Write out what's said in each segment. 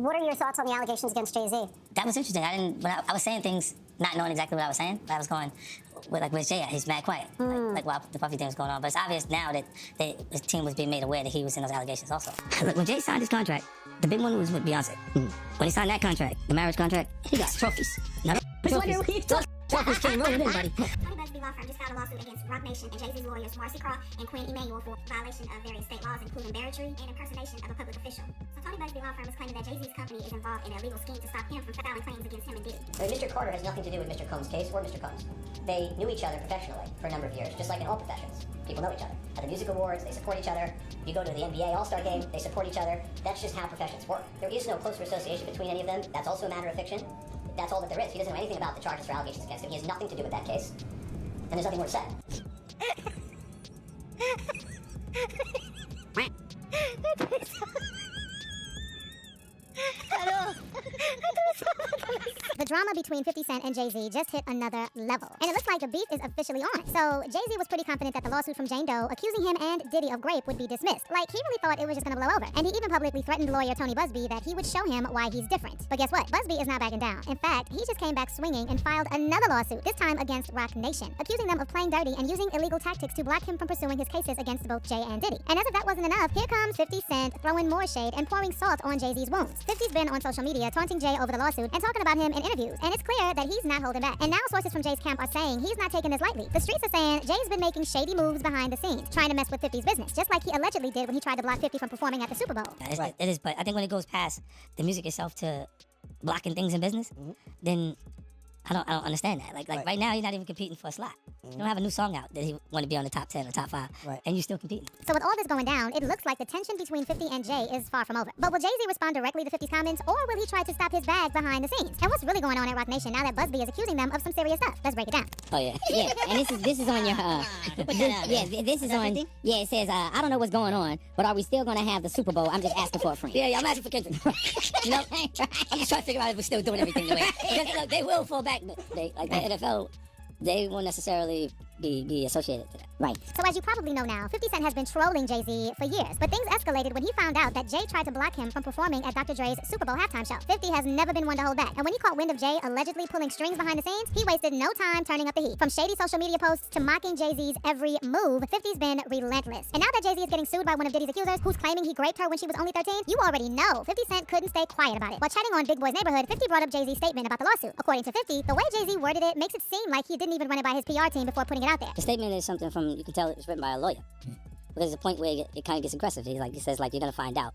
What are your thoughts on the allegations against Jay-Z? That was interesting. I was saying things not knowing exactly what I was saying, but I was going, where's Jay at? He's mad quiet. Like while the Puffy thing was going on. But it's obvious now that his team was being made aware that he was in those allegations also. Look, when Jay signed his contract, the big one was with Beyonce. When he signed that contract, the marriage contract, he got trophies. No, trophies. Trophies can't ruin anybody. Tony Busby Law Firm just filed a lawsuit against Roc Nation and Jay-Z's lawyers Marcy Craw and Quinn Emanuel for violation of various state laws, including barratry and impersonation of a public official. So Tony Busby Law Firm is claiming that Jay-Z's company is involved in a legal scheme to stop him from filing claims against him and Diddy. Mr. Carter has nothing to do with Mr. Combs' case or Mr. Combs. They knew each other professionally for a number of years, just like in all professions. People know each other. At the music awards, they support each other. You go to the NBA All-Star game, they support each other. That's just how professions work. There is no closer association between any of them. That's also a matter of fiction. That's all that there is. He doesn't know anything about the charges or allegations against him. He has nothing to do with that case. And there's nothing more to say. The drama between 50 Cent and Jay-Z just hit another level. And it looks like the beef is officially on. So Jay-Z was pretty confident that the lawsuit from Jane Doe accusing him and Diddy of grape would be dismissed. Like, he really thought it was just gonna blow over. And he even publicly threatened lawyer Tony Busby that he would show him why he's different. But guess what? Busby is not backing down. In fact, he just came back swinging and filed another lawsuit, this time against Roc Nation, accusing them of playing dirty and using illegal tactics to block him from pursuing his cases against both Jay and Diddy. And as if that wasn't enough, here comes 50 Cent throwing more shade and pouring salt on Jay-Z's wounds. 50's been on social media taunting Jay over the lawsuit and talking about him in interviews. And it's clear that he's not holding back. And now sources from Jay's camp are saying he's not taking this lightly. The streets are saying Jay's been making shady moves behind the scenes, trying to mess with 50's business, just like he allegedly did when he tried to block 50 from performing at the Super Bowl. Right. It is, but I think when it goes past the music itself to blocking things in business, then I don't understand that. Like right now, he's not even competing for a slot. You don't have a new song out that he want to be on the top 10 or top 5, and you're still competing. So with all this going down, it looks like the tension between 50 and Jay is far from over. But will Jay-Z respond directly to 50's comments, or will he try to stop his bag behind the scenes? And what's really going on at Roc Nation now that Busby is accusing them of some serious stuff? Let's break it down. Oh yeah. Yeah, and this is on your this is on. Yeah, it says I don't know what's going on, but are we still gonna have the Super Bowl? I'm just asking for a friend. Yeah, I'm asking for Kendrick. You know, I'm just trying to figure out if we're still doing everything the way. Because look, they will fall back. Like the NFL, they won't necessarily be associated to that. Right. So as you probably know now, 50 Cent has been trolling Jay-Z for years. But things escalated when he found out that Jay tried to block him from performing at Dr. Dre's Super Bowl halftime show. 50 has never been one to hold back. And when he caught wind of Jay allegedly pulling strings behind the scenes, he wasted no time turning up the heat. From shady social media posts to mocking Jay-Z's every move, 50's been relentless. And now that Jay-Z is getting sued by one of Diddy's accusers, who's claiming he raped her when she was only 13, you already know 50 Cent couldn't stay quiet about it. While chatting on Big Boy's Neighborhood, 50 brought up Jay-Z's statement about the lawsuit. According to 50, the way Jay-Z worded it makes it seem like he didn't even run it by his PR team before putting it out there. The statement is something from, you can tell it was written by a lawyer. But there's a point where it kind of gets aggressive. He says, you're gonna find out,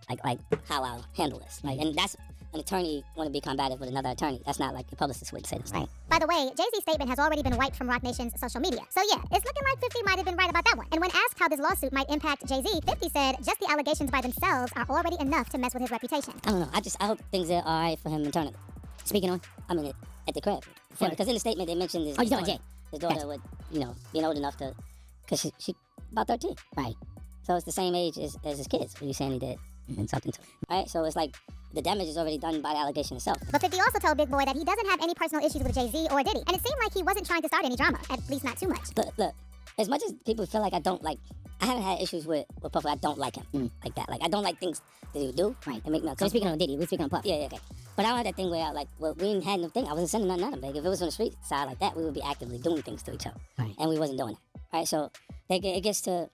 like how I'll handle this. And that's an attorney want to be combative with another attorney. That's not like the publicist would say this. Right. By the way, Jay-Z's statement has already been wiped from Roc Nation's social media. So yeah, it's looking like 50 might have been right about that one. And when asked how this lawsuit might impact Jay-Z, 50 said just the allegations by themselves are already enough to mess with his reputation. I don't know. I hope things are all right for him internally. Speaking on, at the crib. Yeah, because in the statement they mentioned his daughter would, being old enough to, because she about 13. Right. So it's the same age as his kids, who you saying he did something to. Right? So it's like the damage is already done by the allegation itself. But 50 also told Big Boy that he doesn't have any personal issues with Jay-Z or Diddy. And it seemed like he wasn't trying to start any drama, at least not too much. Look, as much as people feel like I haven't had issues with Puff. I don't like him like that. Like, I don't like things that he would do. Right. And make me So we're speaking on Diddy, we're speaking on Puff. Yeah, okay. But I don't have that thing where we didn't have no thing. I wasn't sending nothing at him. Like, if it was on the street side like that, we would be actively doing things to each other. Right. And we wasn't doing that. Right? So it gets to,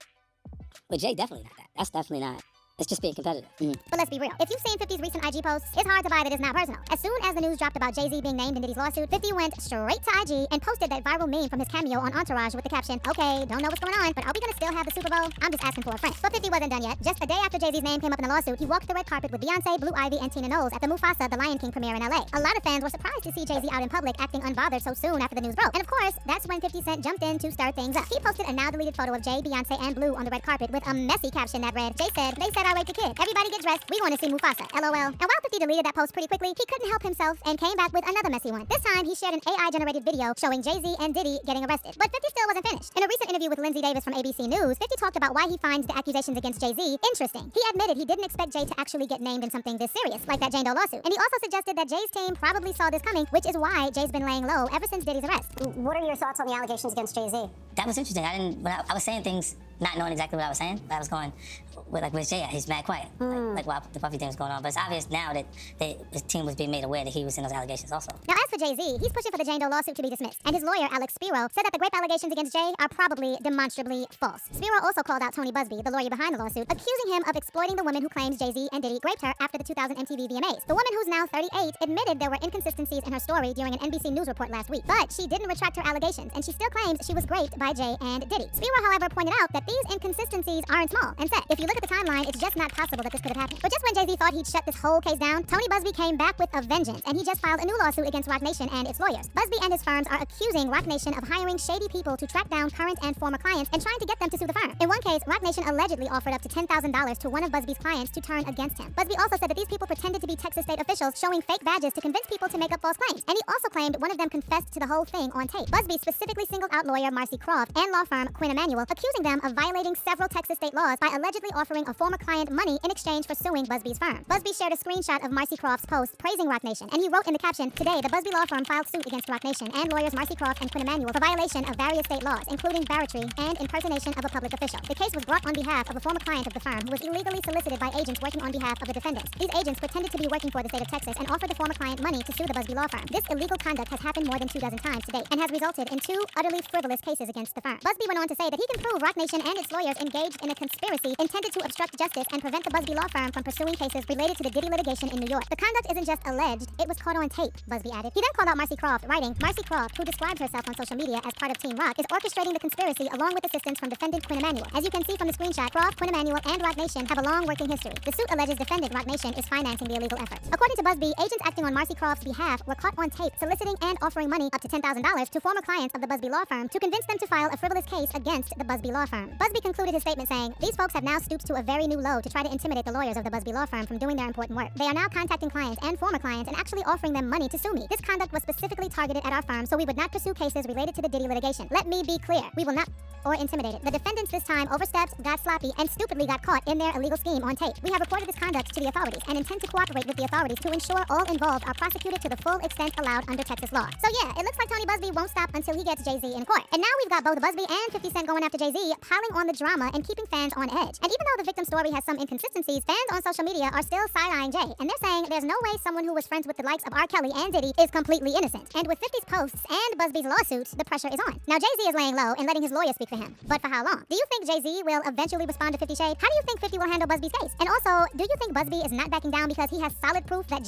but Jay definitely not that. That's definitely not. It's just being competitive. But let's be real. If you've seen 50's recent IG posts, it's hard to buy that it's not personal. As soon as the news dropped about Jay-Z being named in Diddy's lawsuit, 50 went straight to IG and posted that viral meme from his cameo on Entourage with the caption, "Okay, don't know what's going on, but are we gonna still have the Super Bowl? I'm just asking for a friend." But 50 wasn't done yet. Just a day after Jay-Z's name came up in the lawsuit, he walked the red carpet with Beyonce, Blue Ivy, and Tina Knowles at the Mufasa The Lion King premiere in LA. A lot of fans were surprised to see Jay-Z out in public acting unbothered so soon after the news broke. And of course, that's when 50 Cent jumped in to stir things up. He posted a now-deleted photo of Jay, Beyonce, and Blue on the red carpet with a messy caption that read, "Jay said, they said I raped a kid. Everybody get dressed. We want to see Mufasa. LOL." And while 50 deleted that post pretty quickly, he couldn't help himself and came back with another messy one. This time, he shared an AI-generated video showing Jay-Z and Diddy getting arrested. But 50 still wasn't finished. In a recent interview with Lindsay Davis from ABC News, 50 talked about why he finds the accusations against Jay-Z interesting. He admitted he didn't expect Jay to actually get named in something this serious, like that Jane Doe lawsuit. And he also suggested that Jay's team probably saw this coming, which is why Jay's been laying low ever since Diddy's arrest. What are your thoughts on the allegations against Jay-Z? That was interesting. I was saying things not knowing exactly what I was saying. I was going with Jay at. He's mad quiet. Like while the Puffy thing was going on. But it's obvious now that his team was being made aware that he was in those allegations also. Now, as for Jay-Z, he's pushing for the Jane Doe lawsuit to be dismissed. And his lawyer, Alex Spiro, said that the grape allegations against Jay are probably demonstrably false. Spiro also called out Tony Busby, the lawyer behind the lawsuit, accusing him of exploiting the woman who claims Jay-Z and Diddy raped her after the 2000 MTV VMAs. The woman, who's now 38, admitted there were inconsistencies in her story during an NBC News report last week. But she didn't retract her allegations, and she still claims she was raped by Jay and Diddy. Spiro, however, pointed out that these inconsistencies aren't small, and said, if you look at the timeline, it's just not possible that this could have happened. But just when Jay-Z thought he'd shut this whole case down, Tony Busby came back with a vengeance, and he just filed a new lawsuit against Roc Nation and its lawyers. Busby and his firms are accusing Roc Nation of hiring shady people to track down current and former clients and trying to get them to sue the firm. In one case, Roc Nation allegedly offered up to $10,000 to one of Busby's clients to turn against him. Busby also said that these people pretended to be Texas state officials showing fake badges to convince people to make up false claims. And he also claimed one of them confessed to the whole thing on tape. Busby specifically singled out lawyer Marcy Croft and law firm Quinn Emanuel, accusing them of violating several Texas state laws by allegedly offering a former client money in exchange for suing Busby's firm. Busby shared a screenshot of Marcy Croft's post praising Roc Nation, and he wrote in the caption, "Today, the Busby law firm filed suit against Roc Nation and lawyers Marcy Croft and Quinn Emanuel for violation of various state laws, including barratry and impersonation of a public official. The case was brought on behalf of a former client of the firm who was illegally solicited by agents working on behalf of the defendants. These agents pretended to be working for the state of Texas and offered the former client money to sue the Busby law firm. This illegal conduct has happened more than 24 times to date and has resulted in 2 utterly frivolous cases against the firm." Busby went on to say that he can prove Roc Nation and its lawyers engaged in a conspiracy intended to obstruct justice and prevent the Busby law firm from pursuing cases related to the Diddy litigation in New York. "The conduct isn't just alleged, it was caught on tape," Busby added. He then called out Marcy Croft, writing, "Marcy Croft, who described herself on social media as part of Team Roc, is orchestrating the conspiracy along with assistance from defendant Quinn Emanuel. As you can see from the screenshot, Croft, Quinn Emanuel, and Roc Nation have a long working history. The suit alleges defendant Roc Nation is financing the illegal efforts." According to Busby, agents acting on Marcy Croft's behalf were caught on tape soliciting and offering money up to $10,000 to former clients of the Busby law firm to convince them to file a frivolous case against the Busby law firm. Busby concluded his statement saying, "These folks have now stooped to a very new low to try to intimidate the lawyers of the Busby law firm from doing their important work. They are now contacting clients and former clients and actually offering them money to sue me. This conduct was specifically targeted at our firm, so we would not pursue cases related to the Diddy litigation. Let me be clear, we will not or intimidated. The defendants this time overstepped, got sloppy, and stupidly got caught in their illegal scheme on tape. We have reported this conduct to the authorities and intend to cooperate with the authorities to ensure all involved are prosecuted to the full extent allowed under Texas law." So yeah, it looks like Tony Busby won't stop until he gets Jay-Z in court. And now we've got both Busby and 50 Cent going after Jay-Z, piling on the drama and keeping fans on edge. And even though the victim story has some inconsistencies, fans on social media are still side-eyeing Jay, and they're saying there's no way someone who was friends with the likes of R. Kelly and Diddy is completely innocent. And with 50's posts and Busby's lawsuit, the pressure is on. Now Jay-Z is laying low and letting his lawyer speak for him. But for how long? Do you think Jay-Z will eventually respond to 50 Shade? How do you think 50 will handle Busby's case? And also, do you think Busby is not backing down because he has solid proof that